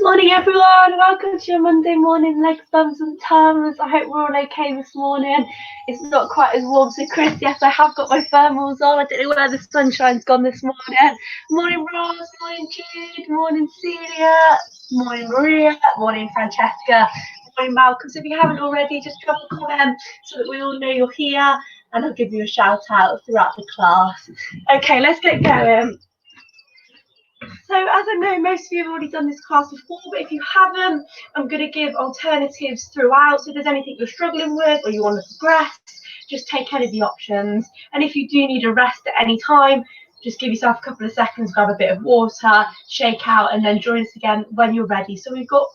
Morning everyone, welcome to your Monday morning legs, bums and tums. I hope we're all okay this morning. It's not quite as warm, so Chris, yes, I have got my thermals on. I don't know where the sunshine's gone this morning. Morning Ross, morning Jude, morning Celia, morning Maria, morning Francesca, morning Malcolm. So if you haven't already, just drop a comment so that we all know you're here and I'll give you a shout out throughout the class. Okay, let's get going. So as I know, most of you have already done this class before, but if you haven't, I'm going to give alternatives throughout. So if there's anything you're struggling with or you want to progress, just take any of the options. And if you do need a rest at any time, just give yourself a couple of seconds, grab a bit of water, shake out, and then join us again when you're ready. So we've got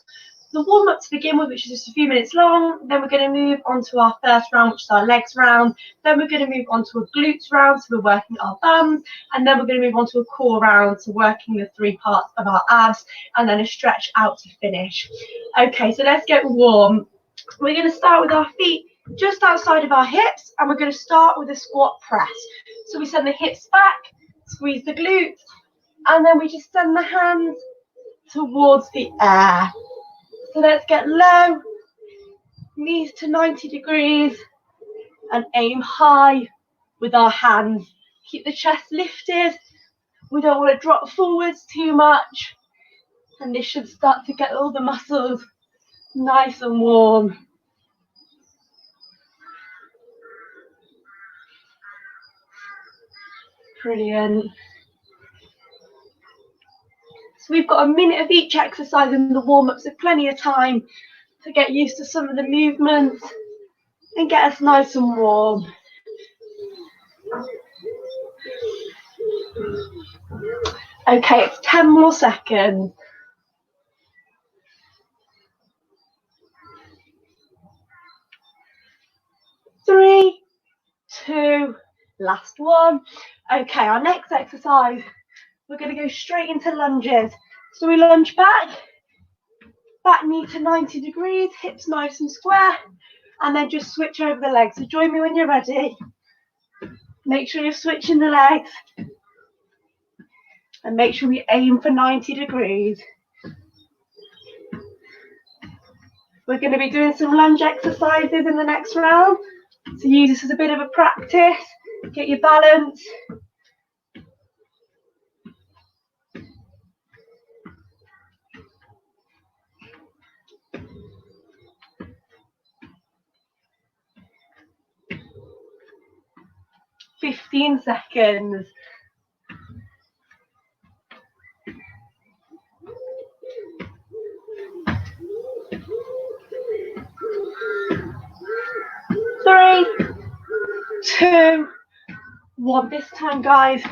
the warm-up to begin with, which is just a few minutes long. Then we're going to move on to our first round, which is our legs round. Then we're going to move on to a glutes round, so we're working our bums. And then we're going to move on to a core round, so working the three parts of our abs, and then a stretch out to finish. Okay, so let's get warm. We're going to start with our feet just outside of our hips, and we're going to start with a squat press. So we send the hips back, squeeze the glutes, and then we just send the hands towards the air. So let's get low, knees to 90 degrees, and aim high with our hands. Keep the chest lifted. We don't want to drop forwards too much. And this should start to get all the muscles nice and warm. Brilliant. So we've got a minute of each exercise in the warm-up, so plenty of time to get used to some of the movements and get us nice and warm. Okay, it's 10 more seconds. 3, 2, last one. Okay, our next exercise, we're going to go straight into lunges. So we lunge back knee to 90 degrees, hips nice and square, and then just switch over the legs. So join me when you're ready. Make sure you're switching the legs, and make sure we aim for 90 degrees. We're going to be doing some lunge exercises in the next round, so use this as a bit of a practice, get your balance. "15 seconds. 3, 2, 1. This time, guys,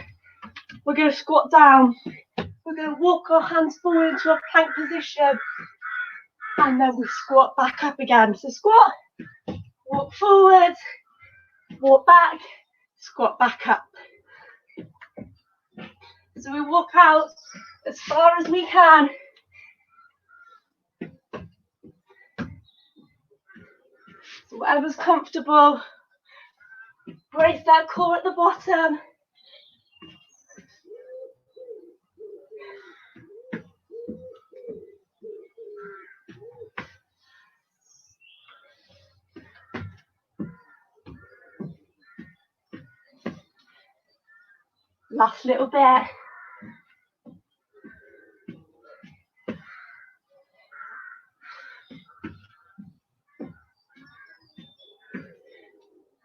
we're going to squat down. We're going to walk our hands forward into a plank position, and then we squat back up again. So squat, walk forward, walk back, squat back up. So we walk out as far as we can. So whatever's comfortable. Brace that core at the bottom. Last little bit.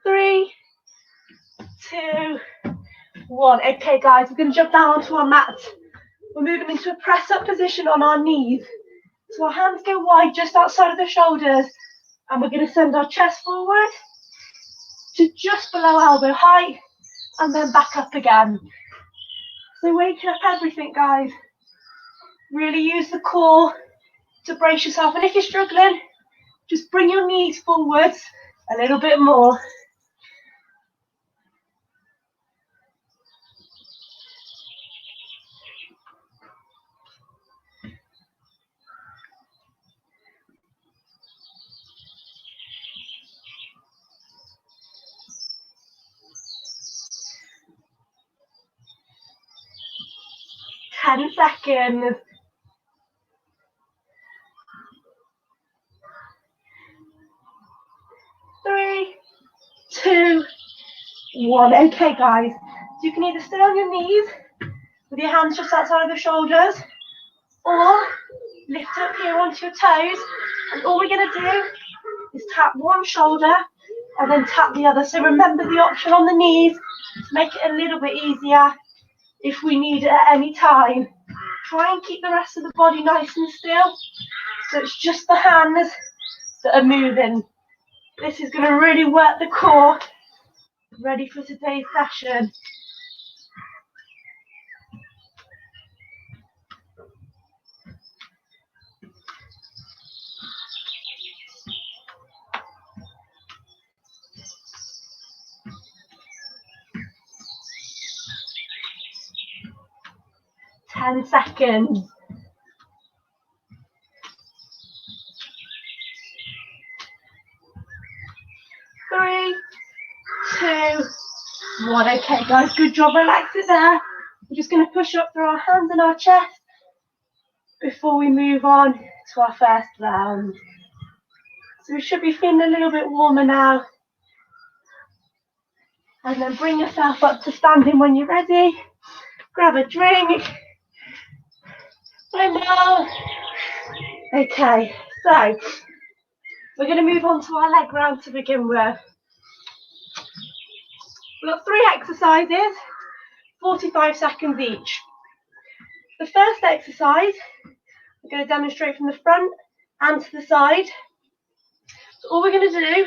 Three, 2, 1. Okay, guys, we're going to jump down onto our mat. We're moving into a press-up position on our knees. So our hands go wide just outside of the shoulders, and we're going to send our chest forward to just below elbow height, and then back up again. So waking up everything, guys. Really use the core to brace yourself. And if you're struggling, just bring your knees forwards a little bit more. Ten seconds. 1. Okay, guys. So you can either stay on your knees with your hands just outside of the shoulders, or lift up here onto your toes. And all we're going to do is tap one shoulder and then tap the other. So remember the option on the knees to make it a little bit easier if we need it at any time. Try and keep the rest of the body nice and still. So it's just the hands that are moving. This is going to really work the core. Ready for today's session. Ten seconds. 3, 2, 1. Okay, guys, good job. Relax it there. We're just going to push up through our hands and our chest before we move on to our first round. So we should be feeling a little bit warmer now. And then bring yourself up to standing when you're ready. Grab a drink. Okay, so we're going to move on to our leg round to begin with. We've got 3 exercises, 45 seconds each. The first exercise, we're going to demonstrate from the front and to the side. So all we're going to do,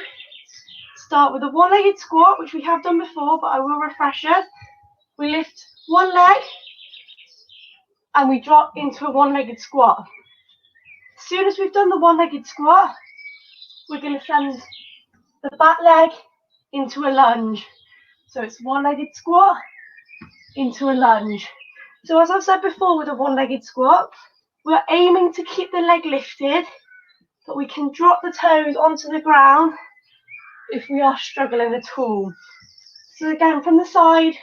start with a one-legged squat, which we have done before, but I will refresh us. We lift one leg and we drop into a one-legged squat. As soon as we've done the one-legged squat, we're going to send the back leg into a lunge. So it's one-legged squat into a lunge. So as I've said before with a one-legged squat, we're aiming to keep the leg lifted, but we can drop the toes onto the ground if we are struggling at all. So again, from the side,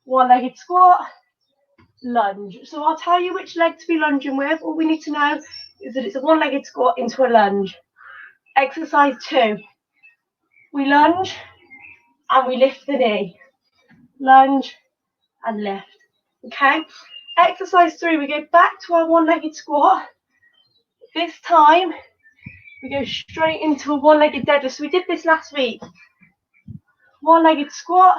one-legged squat, lunge. So I'll tell you which leg to be lunging with. All we need to know is that it's a one-legged squat into a lunge. Exercise 2. We lunge and we lift the knee. Lunge and lift. Okay. Exercise 3, we go back to our one-legged squat. This time, we go straight into a one-legged deadlift. So we did this last week. One-legged squat,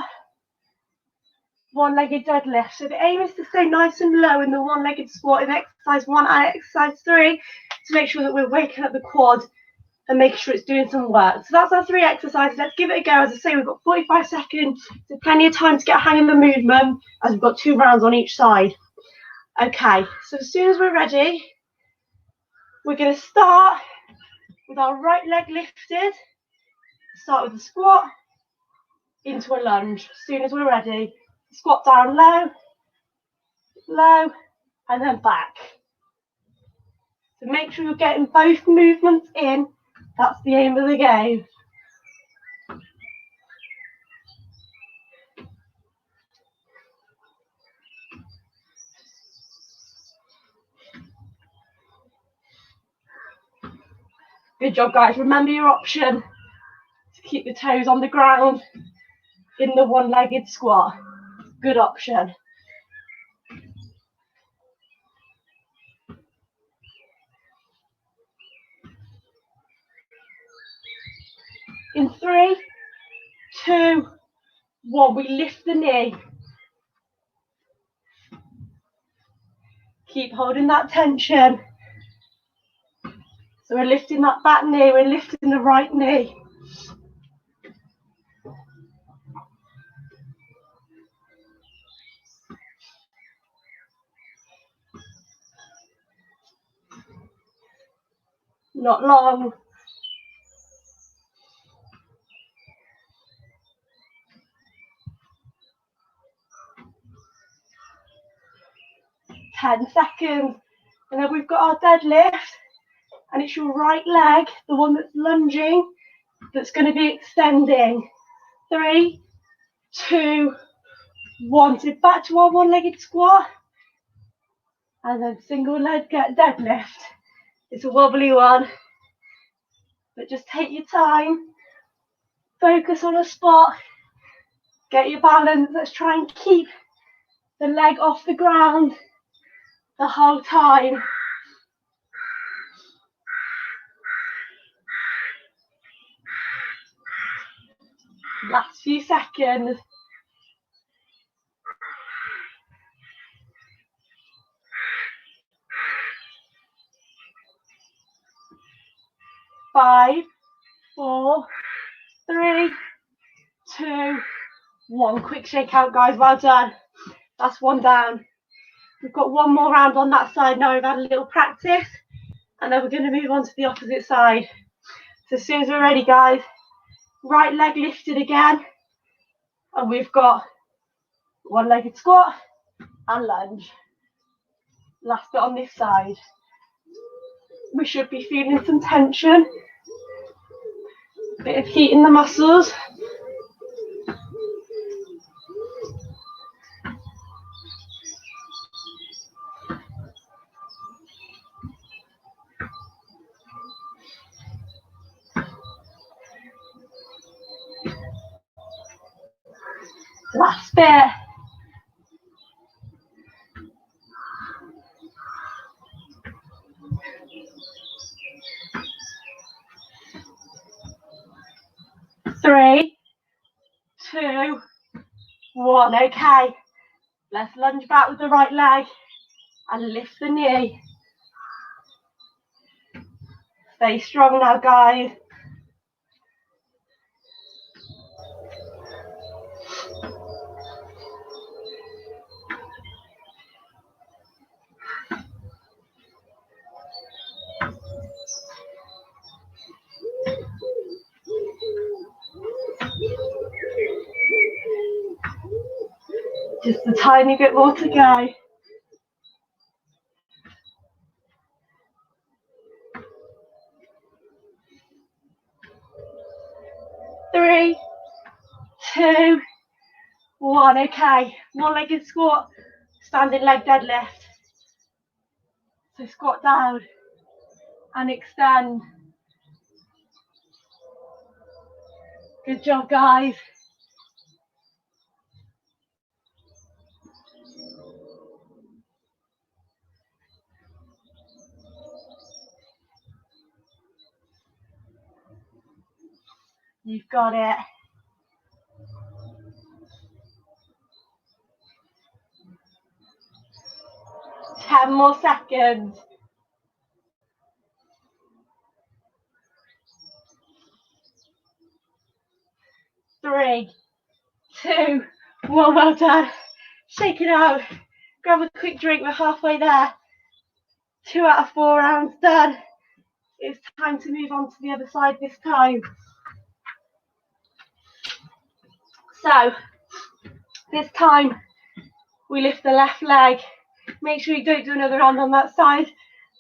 one-legged deadlift. So the aim is to stay nice and low in the one-legged squat in exercise 1 and exercise 3 to make sure that we're waking up the quad and making sure it's doing some work. So that's our 3 exercises. Let's give it a go. As I say, we've got 45 seconds, so plenty of time to get a hang of the movement, as we've got 2 rounds on each side. Okay, so as soon as we're ready, we're going to start with our right leg lifted. Start with a squat into a lunge. As soon as we're ready, squat down low, low, and then back. So make sure you're getting both movements in. That's the aim of the game. Good job, guys. Remember your option to keep the toes on the ground in the one-legged squat. Good option. In 3, 2, 1, we lift the knee. Keep holding that tension. So we're lifting that back knee, we're lifting the right knee. Not long. Ten seconds. And then we've got our deadlift. And it's your right leg, the one that's lunging, that's going to be extending. 3, 2, 1. So back to our one-legged squat. And then single leg deadlift. It's a wobbly one. But just take your time. Focus on a spot Get your balance. Let's try and keep the leg off the ground the whole time. Last few seconds. Five, 4, 3, 2, 1. Quick shake out, guys. Well done. That's one down. We've got one more round on that side now. We've had a little practice, and then we're going to move on to the opposite side. So as soon as we're ready, guys, right leg lifted again, and we've got one-legged squat and lunge. Last bit on this side. We should be feeling some tension, a bit of heat in the muscles. Last bit. Three, 2, 1. Okay, let's lunge back with the right leg and lift the knee. Stay strong now, guys. Just a tiny bit more to go. Three, 2, 1. Okay, one-legged squat, standing leg deadlift. So squat down and extend. Good job, guys. You've got it. Ten more seconds. 3, 2, 1. Well done. Shake it out. Grab a quick drink. We're halfway there. 2 out of 4 rounds done. It's time to move on to the other side this time. So, this time we lift the left leg. Make sure you don't do another round on that side.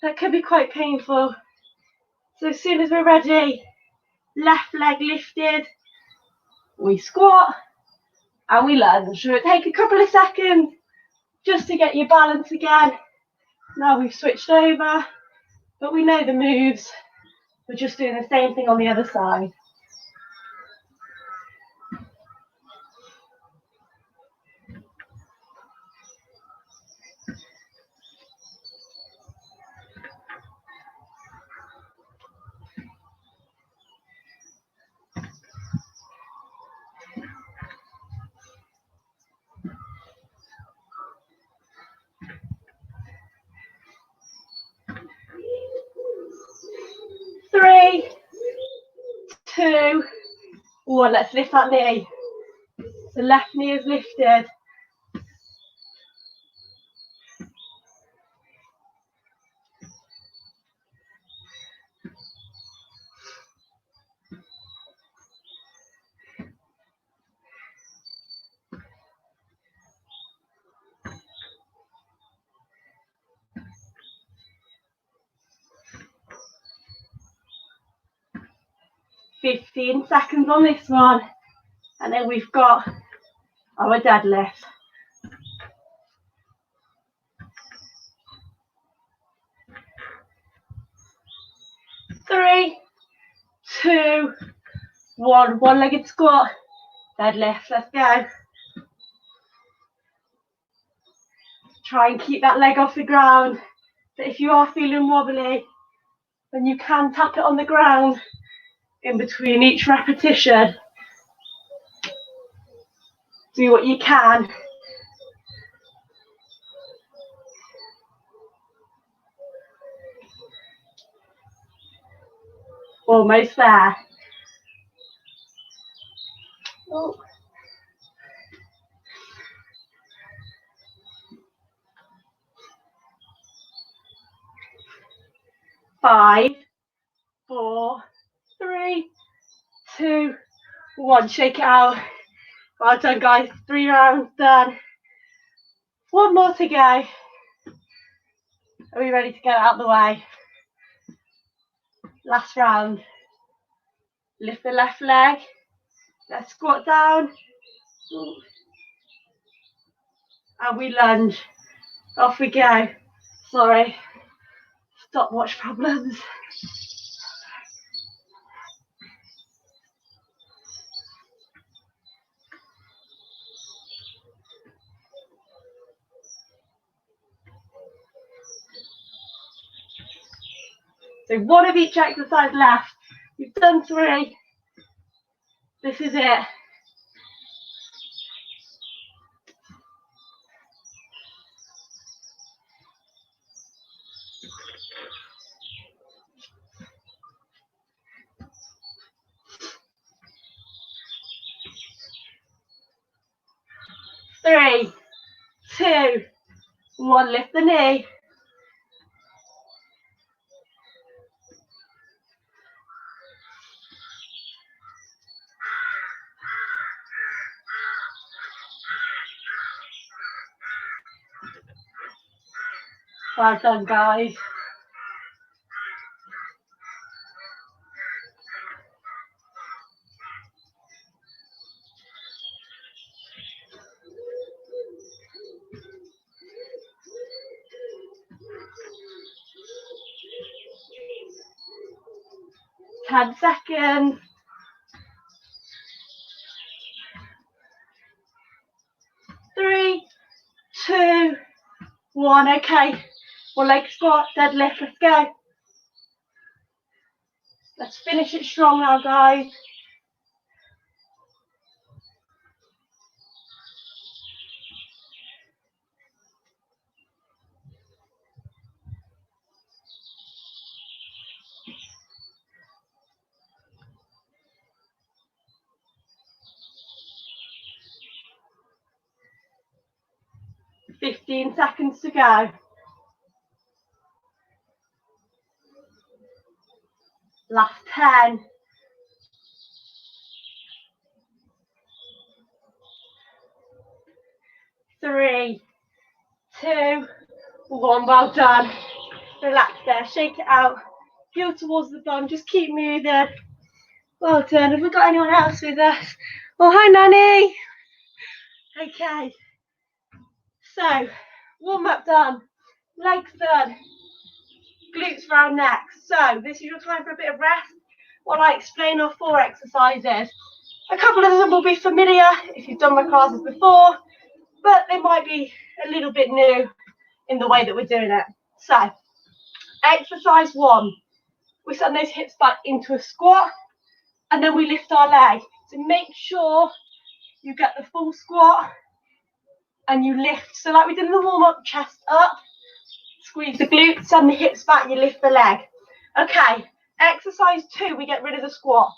That could be quite painful. So as soon as we're ready, left leg lifted, we squat and we lunge. So it take a couple of seconds just to get your balance again. Now we've switched over, but we know the moves. We're just doing the same thing on the other side. Three, 2, 1. Let's lift that knee. The left knee is lifted. "15 seconds on this one, and then we've got our deadlift. Three, 2, 1. One-legged squat, deadlift. Let's go. Try and keep that leg off the ground. But if you are feeling wobbly, then you can tap it on the ground in between each repetition. Do what you can. Almost there. Oh. 5, 4, 3, 2, 1. Shake it out. Well done, guys. 3 rounds done. 1 more to go. Are we ready to get out of the way? Last round. Lift the left leg. Let's squat down. And we lunge. Off we go. Sorry. Stopwatch problems. So 1 of each exercise left. You've done 3. This is it. Three, 2, 1. Lift the knee. Well done, guys. Ten seconds. 3, 2, 1. Okay. 1 leg squat, deadlift. Let's go. Let's finish it strong now, guys. Fifteen seconds to go. Last 10. 3, 2, 1. Well done. Relax there. Shake it out. Heel towards the bum. Just keep moving. Well done. Have we got anyone else with us? Oh, hi, Nanny. Okay. So, warm up done. Legs done. Glutes round next. So, this is your time for a bit of rest while I explain our 4 exercises. A couple of them will be familiar if you've done my classes before, but they might be a little bit new in the way that we're doing it. So, exercise 1. We send those hips back into a squat, and then we lift our leg. So make sure you get the full squat and you lift. So like we did in the warm-up, chest up, squeeze the glutes, send the hips back, you lift the leg. Okay, exercise 2, we get rid of the squat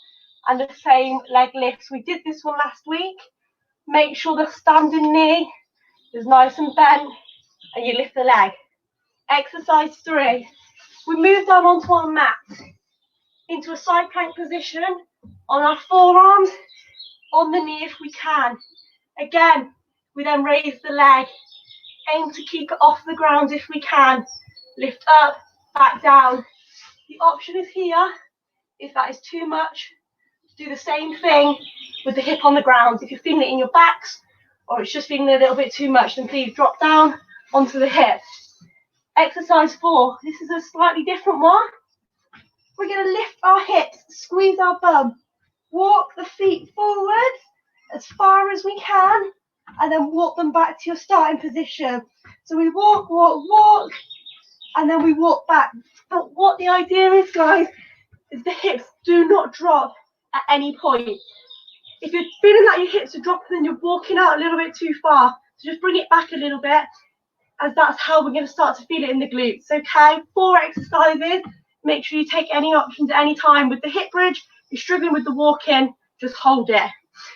and the same leg lifts. We did this one last week. Make sure the standing knee is nice and bent and you lift the leg. Exercise 3, we move down onto our mat into a side plank position on our forearms, on the knee if we can. Again, we then raise the leg, aim to keep it off the ground if we can. Lift up, back down. The option is here, if that is too much, do the same thing with the hip on the ground. If you're feeling it in your backs, or it's just feeling a little bit too much, then please drop down onto the hip. Exercise 4, this is a slightly different one. We're going to lift our hips, squeeze our bum, walk the feet forward as far as we can, and then walk them back to your starting position. So we walk, walk, walk, and then we walk back. But what the idea is, guys, is the hips do not drop at any point. If you're feeling that your hips are dropping, then you're walking out a little bit too far. So just bring it back a little bit, as that's how we're going to start to feel it in the glutes. Okay, 4 exercises. Make sure you take any options at any time. With the hip bridge, you're struggling with the walking, just hold it.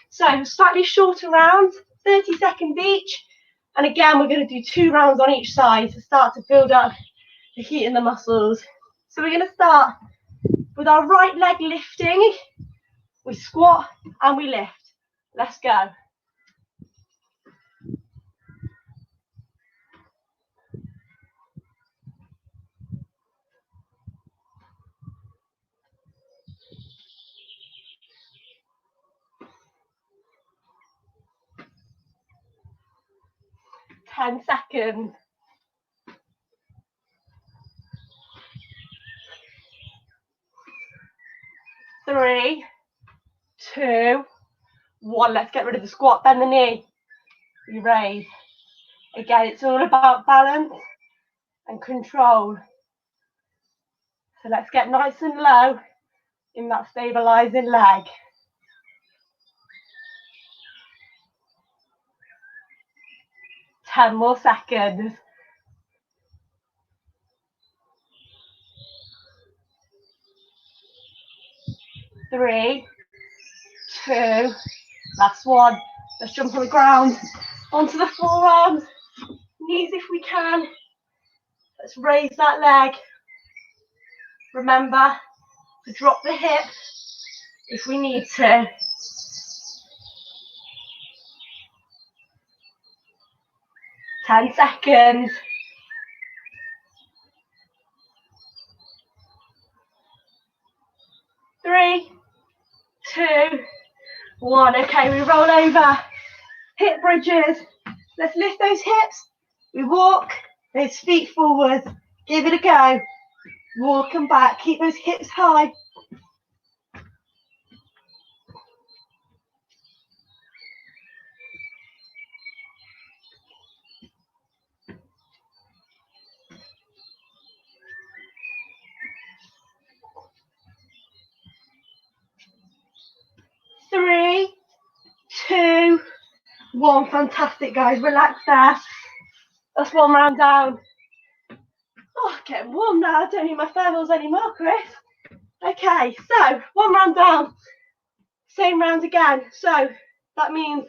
So slightly shorter rounds, 30 seconds each. And again, we're going to do 2 rounds on each side to start to build up the heat in the muscles. So we're going to start with our right leg lifting. We squat and we lift. Let's go. Ten seconds. 3, 2, 1. Let's get rid of the squat. Bend the knee. We raise. Again, it's all about balance and control. So let's get nice and low in that stabilizing leg. 10 more seconds. 3, 2, last one. Let's jump on the ground, onto the forearms, knees if we can. Let's raise that leg. Remember to drop the hip if we need to. 10 seconds. 3, 2, 1. Okay, we roll over. Hip bridges. Let's lift those hips. We walk those feet forward. Give it a go. Walk them back. Keep those hips high. Three, 2, 1. Fantastic, guys. Relax there. That's 1 round down. Oh, getting warm now. I don't need my thermals anymore, Chris. Okay, so 1 round down. Same round again. So that means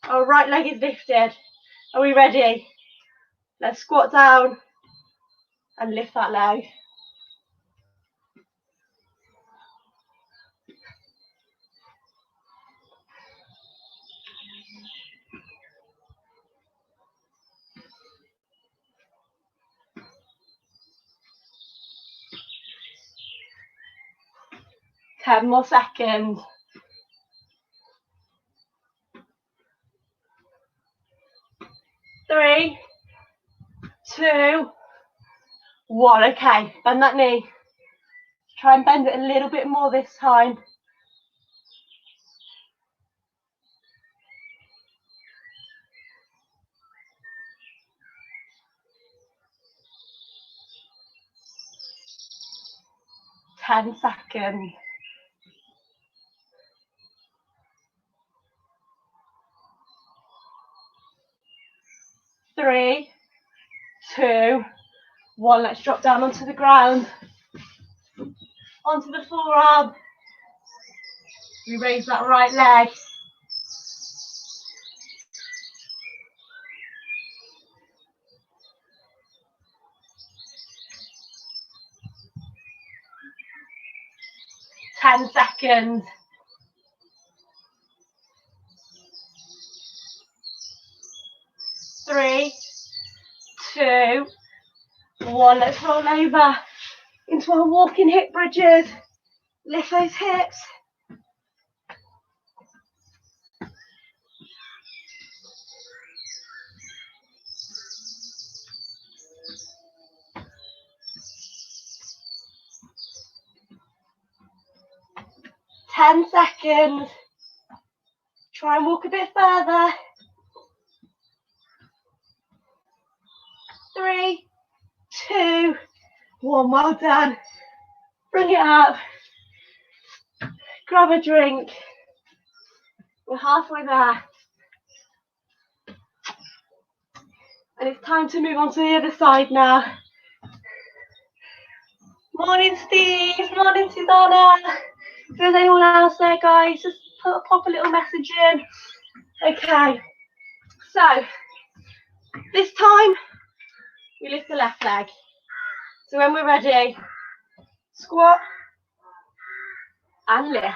our right leg is lifted. Are we ready? Let's squat down and lift that leg. Ten more seconds. 3, 2, 1. Okay, bend that knee. Try and bend it a little bit more this time. Ten seconds. 3, 2, 1. Let's drop down onto the ground. Onto the forearm. We raise that right leg. Ten seconds. 3, 2, 1. Let's roll over into our walking hip bridges. Lift those hips. Ten seconds. Try and walk a bit further. 3, 2, 1. Well done. Bring it up. Grab a drink. We're halfway there. And it's time to move on to the other side now. Morning, Steve. Morning, Susanna. If there's anyone else there, guys, just pop a little message in. Okay. So, this time, we lift the left leg. So when we're ready, squat and lift.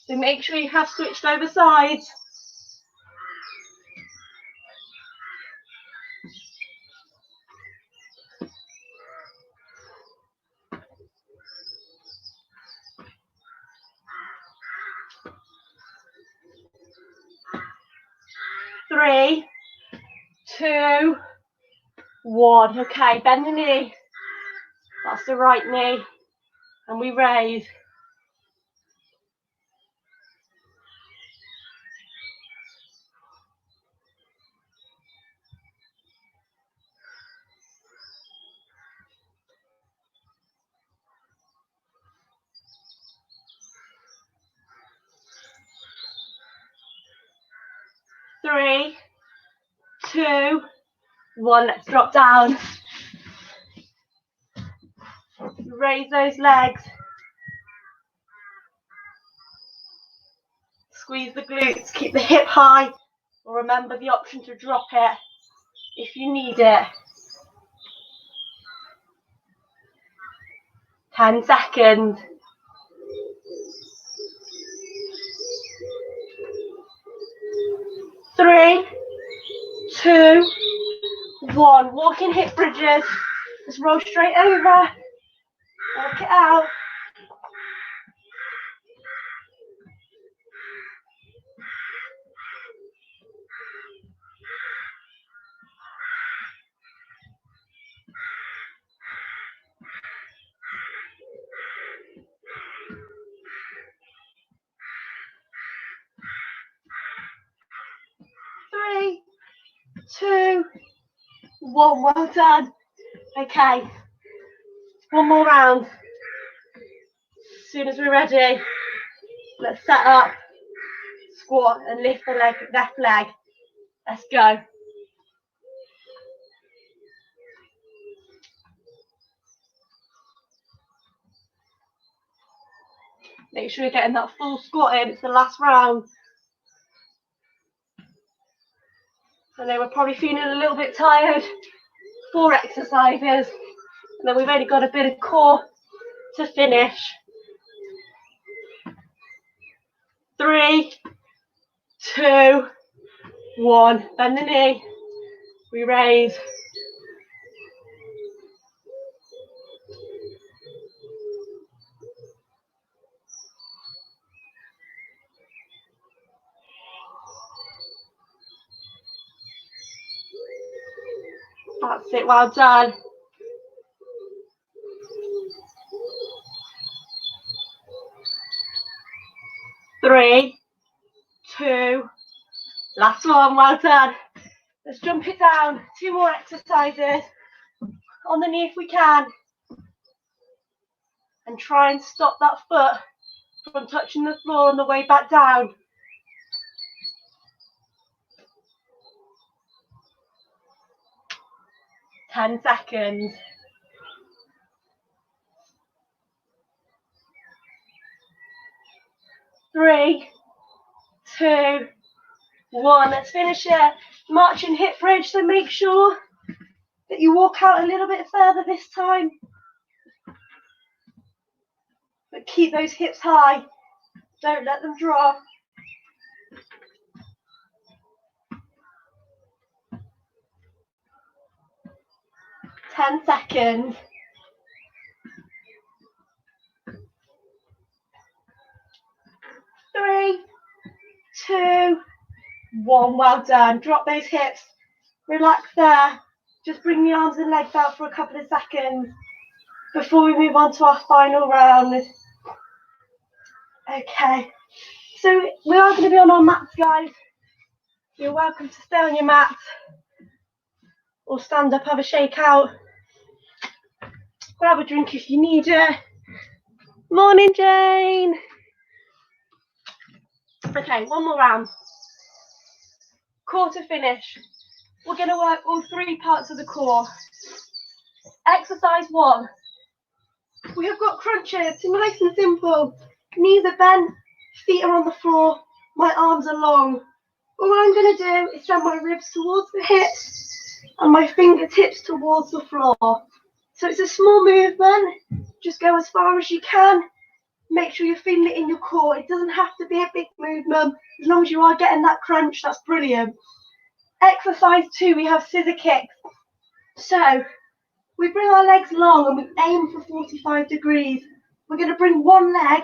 So make sure you have switched over sides. Three, 2, 1. Okay, bend the knee. That's the right knee. And we raise. Three, 2, 1. Let's drop down. Raise those legs. Squeeze the glutes. Keep the hip high. Remember the option to drop it if you need it. 10 seconds. 3, 2, 1. Walking hip bridges. Just roll straight over. Walk it out. 3, 2, 1. Well done. Okay. One more round. As soon as we're ready, let's set up, squat and lift the left leg. Let's go. Make sure you're getting that full squat in. It's the last round. I know we're probably feeling a little bit tired. 4 exercises. And then we've only got a bit of core to finish. 3, 2, 1. Bend the knee. We raise. That's it. Well done. Three, 2, last one. Well done. Let's jump it down. 2 more exercises. On the knee if we can. And try and stop that foot from touching the floor on the way back down. 10 seconds. 3, 2, 1. Let's finish it. Marching hip bridge, so make sure that you walk out a little bit further this time. But keep those hips high. Don't let them drop. 10 seconds. 3, 2, 1. Well done. Drop those hips. Relax there. Just bring the arms and legs out for a couple of seconds before we move on to our final round. Okay. So we are going to be on our mats, guys. You're welcome to stay on your mats or stand up, have a shake out. Grab a drink if you need it. Morning, Jane. Okay, one more round. Core to finish. We're going to work all 3 parts of the core. Exercise 1. We have got crunches, so nice and simple. Knees are bent, feet are on the floor, my arms are long. All I'm going to do is send my ribs towards the hips and my fingertips towards the floor. So it's a small movement, just go as far as you can. Make sure you're feeling it in your core. It doesn't have to be a big movement. As long as you are getting that crunch, that's brilliant. Exercise 2, we have scissor kicks. So we bring our legs long and we aim for 45 degrees. We're going to bring one leg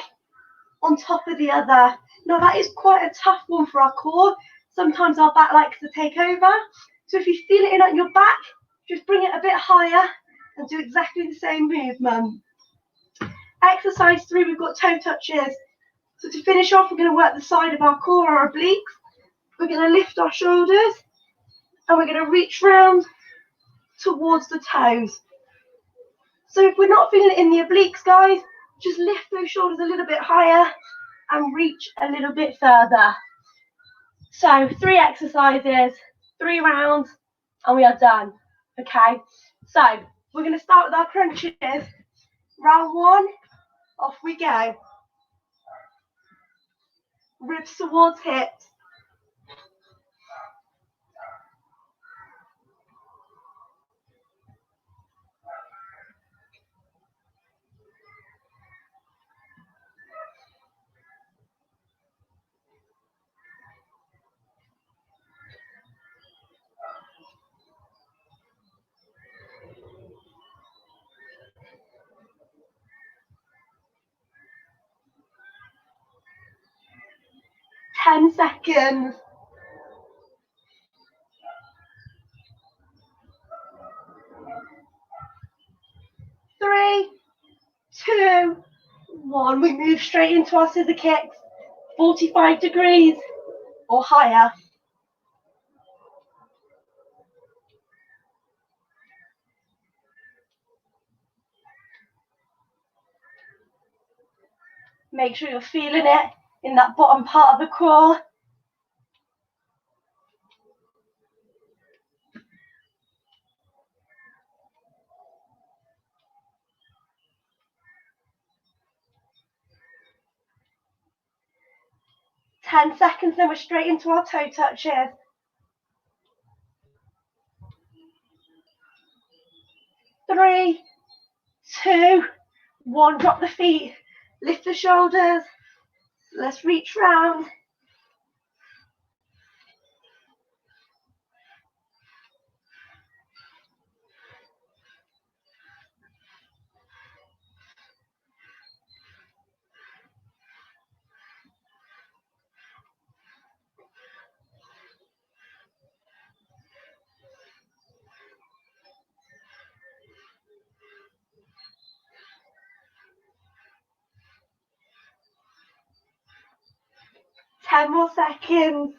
on top of the other. Now that is quite a tough one for our core. Sometimes our back likes to take over. So if you feel it in at your back, just bring it a bit higher and do exactly the same movement. Exercise 3, we've got toe touches. So to finish off, we're going to work the side of our core, our obliques. We're going to lift our shoulders and we're going to reach round towards the toes. So if we're not feeling it in the obliques, guys, just lift those shoulders a little bit higher and reach a little bit further. So 3 exercises, 3 rounds, and we are done. Okay, so we're going to start with our crunches. Round 1, off we go. Ribs towards hips. Ten seconds. 3, 2, 1. We move straight into our scissor kicks. 45 degrees or higher. Make sure you're feeling it in that bottom part of the core. Ten seconds, then we're straight into our toe touches. 3, 2, 1. Drop the feet, lift the shoulders. Let's reach round. Ten more seconds.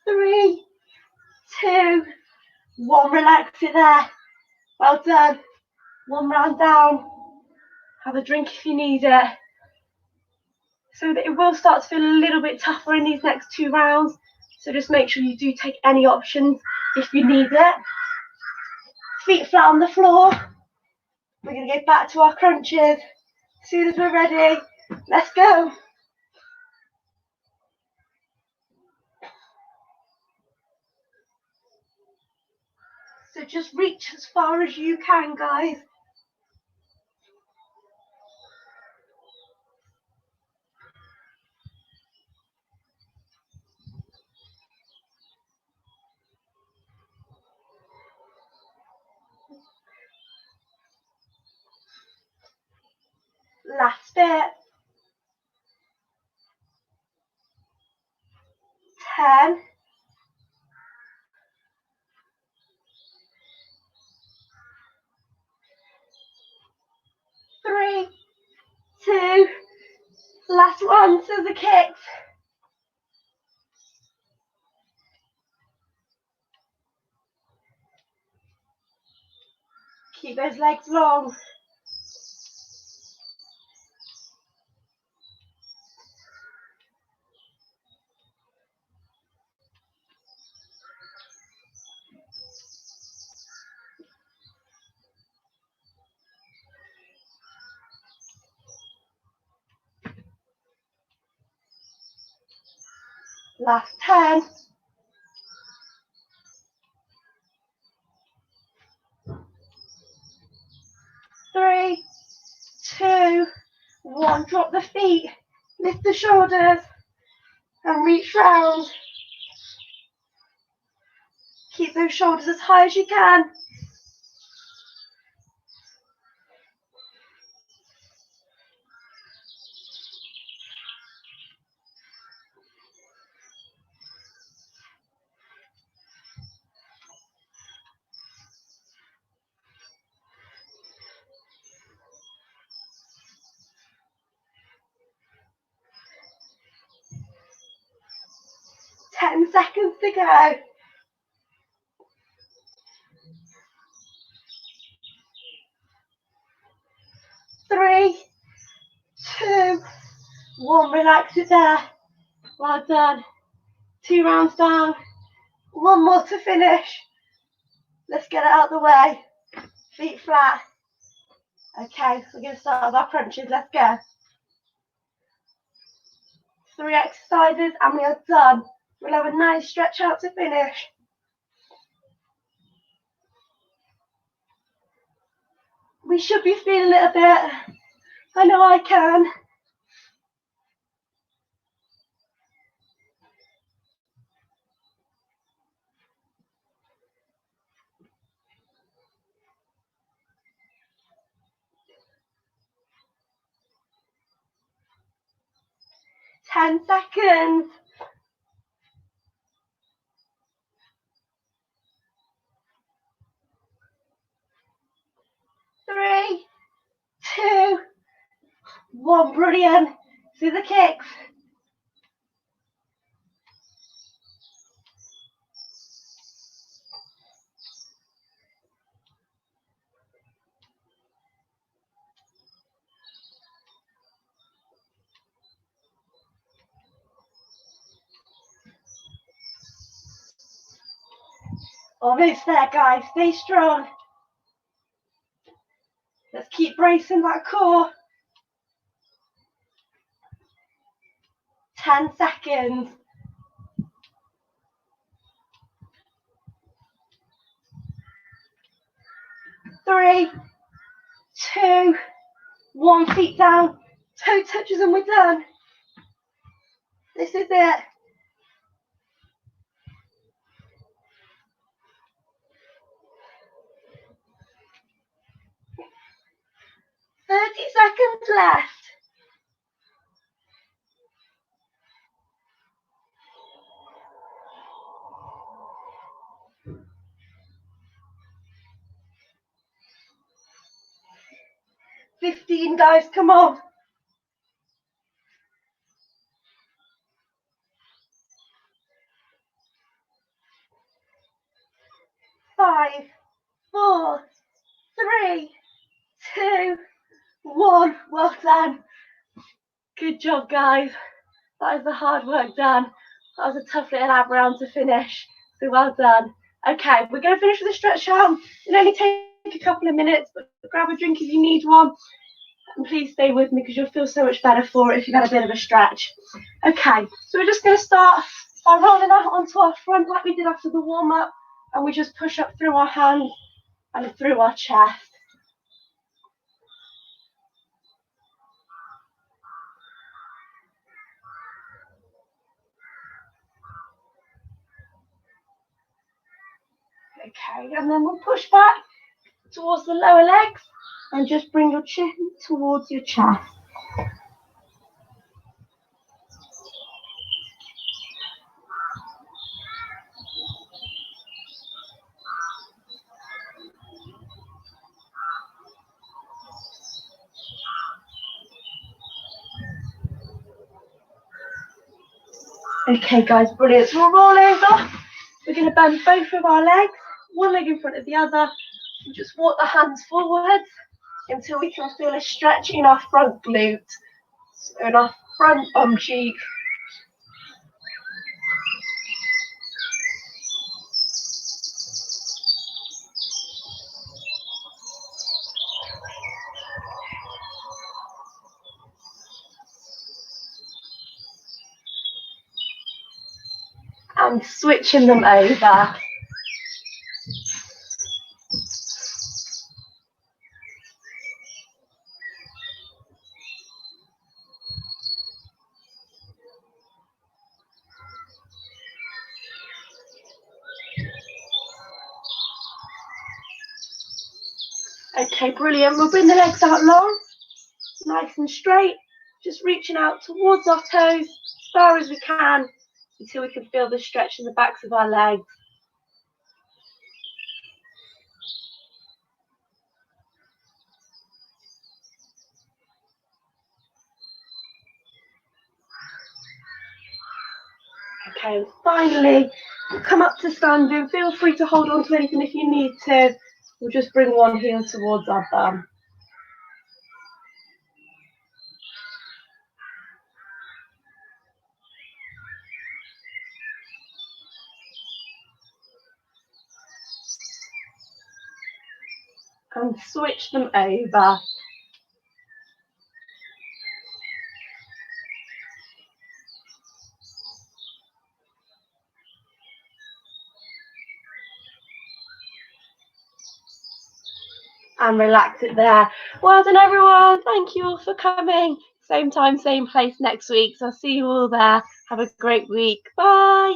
3, 2, 1. Relax it there. Well done. 1 round down. Have a drink if you need it. So that it will start to feel a little bit tougher in these next 2 rounds. So just make sure you do take any options if you need it. Feet flat on the floor. We're going to get back to our crunches. As soon as we're ready, let's go. So just reach as far as you can, guys. Last bit. 10. to the kicks. Keep those legs long. Last 10. 3, 2, 1. Drop the feet, lift the shoulders, and reach round. Keep those shoulders as high as you can. Ten seconds to go. 3, 2, 1. Relax it there. Well done. 2 rounds down. 1 more to finish. Let's get it out of the way. Feet flat. Okay, we're going to start with our crunches. Let's go. 3 exercises and we are done. We'll have a nice stretch out to finish. We should be feeling it a bit. I know I can. Ten seconds. 3, 2, 1. Brilliant. Do the kicks. Almost there, guys. Stay strong. Let's keep bracing that core. 10 seconds. 3, 2, 1. Feet down. Toe touches and we're done. This is it. 30 seconds left. $15, guys, come on. 5, 4, 3, 2, 1. Well done. Good job, guys. That is the hard work done. That was a tough little ab round to finish. So well done. Okay, we're going to finish with a stretch out. It'll only take a couple of minutes, but grab a drink if you need one. And please stay with me because you'll feel so much better for it if you've had a bit of a stretch. Okay, so we're just going to start by rolling that onto our front like we did after the warm-up. And we just push up through our hands and through our chest. Okay, and then we'll push back towards the lower legs and just bring your chin towards your chest. Okay guys, brilliant. So we'll roll over. We're going to bend both of our legs, one leg in front of the other. We'll just walk the hands forwards until we can feel a stretch in our front glute. So in our front bum cheek. And switching them over. Okay, brilliant. We'll bring the legs out long, nice and straight, just reaching out towards our toes as far as we can until we can feel the stretch in the backs of our legs. Okay, and finally, come up to standing. Feel free to hold on to anything if you need to. We'll just bring one heel towards our bum. And switch them over. And relax it there. Well done everyone. Thank you all for coming. Same time, same place next week. So I'll see you all there. Have a great week. Bye.